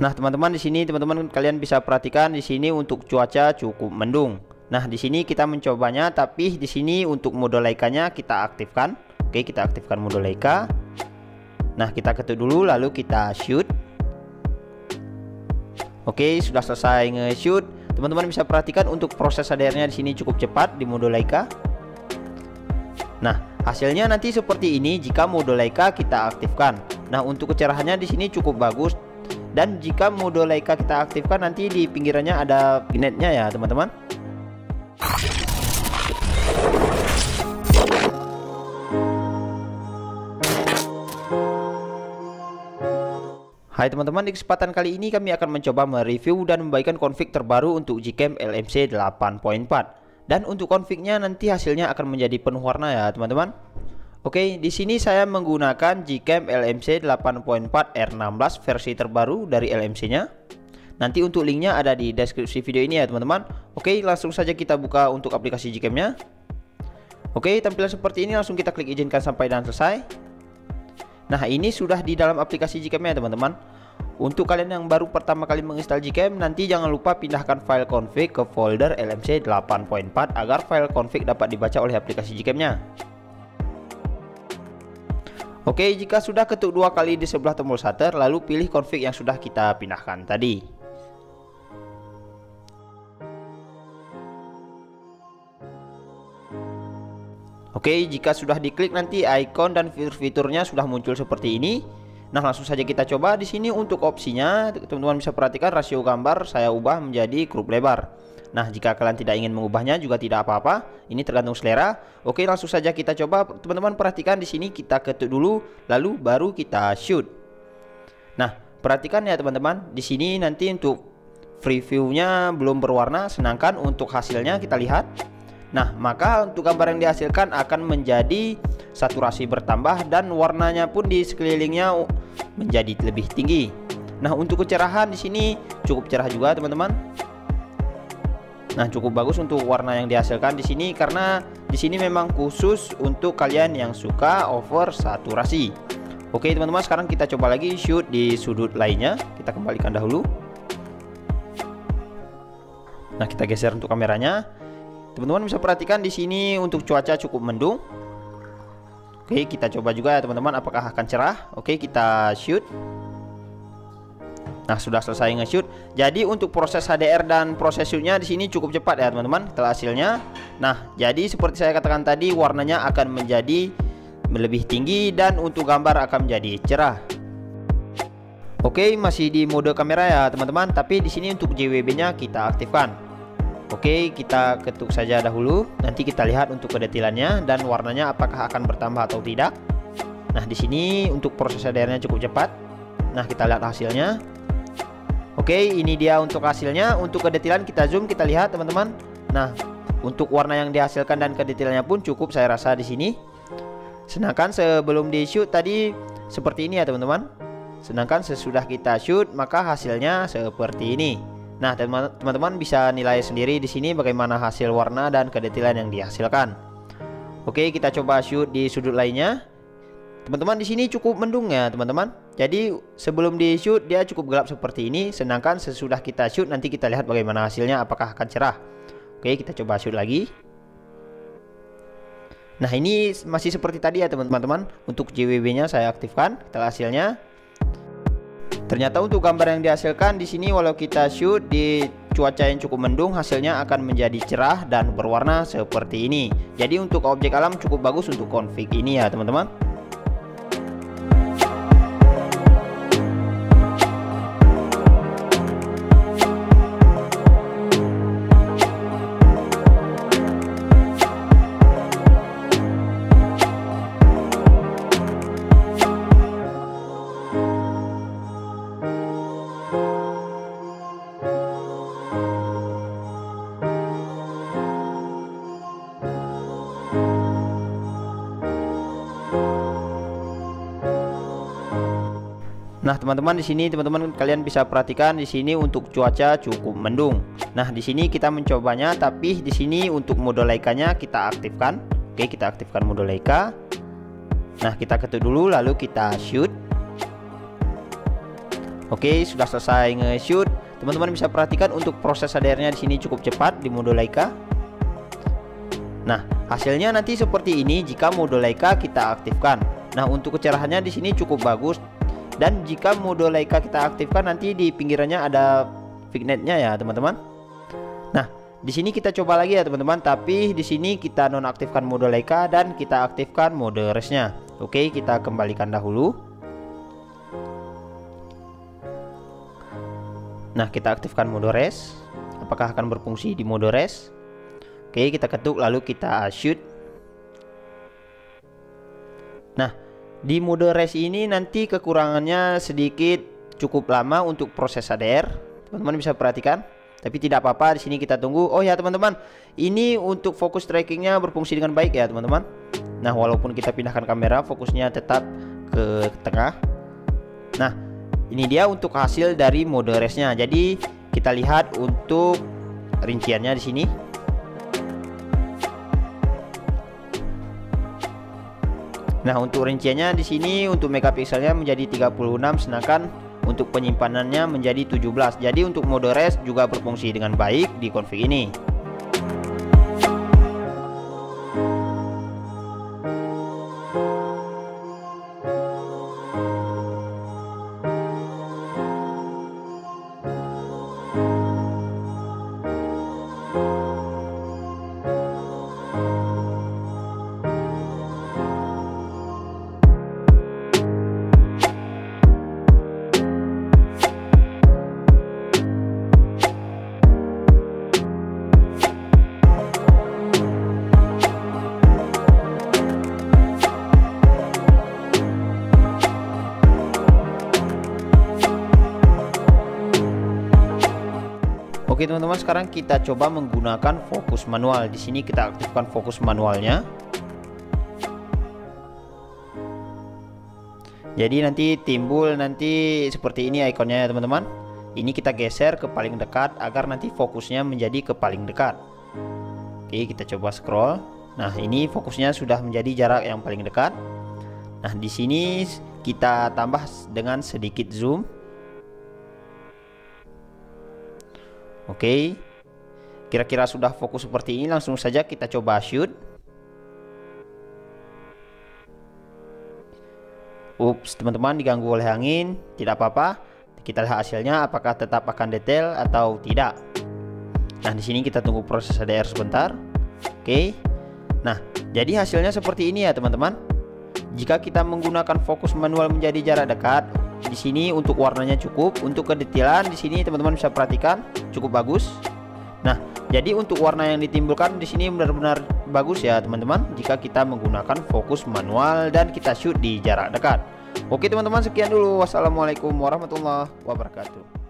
Nah, teman-teman, di sini teman-teman kalian bisa perhatikan di sini untuk cuaca cukup mendung. Nah, di sini kita mencobanya, tapi di sini untuk mode Leica-nya kita aktifkan. Oke, kita aktifkan mode Leica. Nah, kita ketuk dulu lalu kita shoot. Oke, sudah selesai nge-shoot. Teman-teman bisa perhatikan untuk proses HDR-nya di sini cukup cepat di mode Leica. Nah, hasilnya nanti seperti ini jika mode Leica kita aktifkan. Nah, untuk kecerahannya di sini cukup bagus. Dan jika mode Leica kita aktifkan, nanti di pinggirannya ada vignette-nya ya, teman-teman. Hai teman-teman, di kesempatan kali ini kami akan mencoba mereview dan membagikan config terbaru untuk Gcam LMC 8.4. Dan untuk config-nya nanti hasilnya akan menjadi penuh warna ya, teman-teman. Oke, di sini saya menggunakan Gcam LMC 8.4 R16 versi terbaru dari LMC-nya. Nanti untuk linknya ada di deskripsi video ini ya, teman-teman. Oke, langsung saja kita buka untuk aplikasi Gcam-nya. Oke, tampilan seperti ini, langsung kita klik izinkan sampai dan selesai. Nah, ini sudah di dalam aplikasi Gcam-nya, teman-teman. Untuk kalian yang baru pertama kali menginstal Gcam, nanti jangan lupa pindahkan file config ke folder LMC 8.4 agar file config dapat dibaca oleh aplikasi Gcam-nya. Oke, jika sudah ketuk 2 kali di sebelah tombol shutter, lalu pilih config yang sudah kita pindahkan tadi. Oke, jika sudah diklik nanti icon dan fitur-fiturnya sudah muncul seperti ini. Nah, langsung saja kita coba. Di sini untuk opsinya, teman-teman bisa perhatikan rasio gambar saya ubah menjadi crop lebar. Nah, jika kalian tidak ingin mengubahnya juga tidak apa-apa. Ini tergantung selera. Oke, langsung saja kita coba. Teman-teman perhatikan di sini kita ketuk dulu, lalu baru kita shoot. Nah, perhatikan ya teman-teman. Di sini nanti untuk preview-nya belum berwarna, sedangkan untuk hasilnya kita lihat. Nah, maka untuk gambar yang dihasilkan akan menjadi saturasi bertambah dan warnanya pun di sekelilingnya menjadi lebih tinggi. Nah, untuk kecerahan di sini cukup cerah juga teman-teman. Nah, cukup bagus untuk warna yang dihasilkan di sini karena di sini memang khusus untuk kalian yang suka over saturasi. Oke, teman-teman, sekarang kita coba lagi shoot di sudut lainnya. Kita kembalikan dahulu. Nah, kita geser untuk kameranya. Teman-teman bisa perhatikan di sini untuk cuaca cukup mendung. Oke, kita coba juga ya teman-teman apakah akan cerah. Oke, kita shoot. Nah, sudah selesai nge-shoot. Jadi untuk proses HDR dan proses shootnya di sini cukup cepat ya teman-teman. Setelah hasilnya, nah jadi seperti saya katakan tadi, warnanya akan menjadi lebih tinggi dan untuk gambar akan menjadi cerah. Oke, masih di mode kamera ya teman-teman. Tapi di sini untuk JWB-nya kita aktifkan. Oke, kita ketuk saja dahulu. Nanti kita lihat untuk kedetailannya dan warnanya apakah akan bertambah atau tidak. Nah, di sini untuk proses HDR-nya cukup cepat. Nah, kita lihat hasilnya. Oke, ini dia untuk hasilnya. Untuk kedetailan kita zoom, kita lihat teman-teman. Nah, untuk warna yang dihasilkan dan kedetailannya pun cukup saya rasa di sini. Sedangkan sebelum di shoot tadi seperti ini ya teman-teman. Sedangkan sesudah kita shoot maka hasilnya seperti ini. Nah, teman-teman bisa nilai sendiri di sini bagaimana hasil warna dan kedetailan yang dihasilkan. Oke, kita coba shoot di sudut lainnya. Teman-teman di sini cukup mendung ya teman-teman. Jadi sebelum di shoot dia cukup gelap seperti ini. Sedangkan sesudah kita shoot nanti kita lihat bagaimana hasilnya apakah akan cerah. Oke, kita coba shoot lagi. Nah, ini masih seperti tadi ya teman-teman. Untuk JWB-nya saya aktifkan. Kita lihat hasilnya. Ternyata untuk gambar yang dihasilkan di sini walau kita shoot di cuaca yang cukup mendung, hasilnya akan menjadi cerah dan berwarna seperti ini. Jadi untuk objek alam cukup bagus untuk config ini ya teman-teman. Nah, teman-teman di sini teman-teman kalian bisa perhatikan di sini untuk cuaca cukup mendung. Nah, di sini kita mencobanya tapi di sini untuk mode Leica-nya kita aktifkan. Oke, kita aktifkan mode Leica. Nah, kita ketuk dulu lalu kita shoot. Oke, sudah selesai nge-shoot. Teman-teman bisa perhatikan untuk proses HDR-nya di sini cukup cepat di mode Leica. Nah, hasilnya nanti seperti ini jika mode Leica kita aktifkan. Nah, untuk kecerahannya di sini cukup bagus. Dan jika mode Leica kita aktifkan, nanti di pinggirannya ada vignette-nya ya, teman-teman. Nah, di sini kita coba lagi ya, teman-teman. Tapi di sini kita nonaktifkan mode Leica dan kita aktifkan mode res-nya. Oke, kita kembalikan dahulu. Nah, kita aktifkan mode res. Apakah akan berfungsi di mode res? Oke, kita ketuk lalu kita shoot. Nah, di mode res ini nanti kekurangannya sedikit cukup lama untuk proses HDR. Teman-teman bisa perhatikan. Tapi tidak apa-apa, di sini kita tunggu. Oh ya, teman-teman, ini untuk fokus trackingnya berfungsi dengan baik ya, teman-teman. Nah, walaupun kita pindahkan kamera, fokusnya tetap ke tengah. Nah, ini dia untuk hasil dari mode res-nya. Jadi kita lihat untuk rinciannya di sini. Nah, untuk rinciannya di sini untuk megapikselnya menjadi 36, sedangkan untuk penyimpanannya menjadi 17. Jadi untuk mode res juga berfungsi dengan baik di config ini. Oke teman-teman, sekarang kita coba menggunakan fokus manual. Di sini kita aktifkan fokus manualnya. Jadi nanti timbul seperti ini ikonnya ya teman-teman. Ini kita geser ke paling dekat agar nanti fokusnya menjadi ke paling dekat. Oke, kita coba scroll. Nah, ini fokusnya sudah menjadi jarak yang paling dekat. Nah, di sini kita tambah dengan sedikit zoom. Oke, kira-kira sudah fokus seperti ini. Langsung saja kita coba shoot. Ups, teman-teman, diganggu oleh angin. Tidak apa-apa. Kita lihat hasilnya apakah tetap akan detail atau tidak. Nah, di sini kita tunggu proses HDR sebentar. Oke. Nah, jadi hasilnya seperti ini ya teman-teman. Jika kita menggunakan fokus manual menjadi jarak dekat, di sini untuk warnanya cukup. Untuk kedetailan di sini teman-teman bisa perhatikan cukup bagus. Nah, jadi untuk warna yang ditimbulkan di sini benar-benar bagus ya teman-teman jika kita menggunakan fokus manual dan kita shoot di jarak dekat. Oke teman-teman, sekian dulu. Wassalamualaikum warahmatullahi wabarakatuh.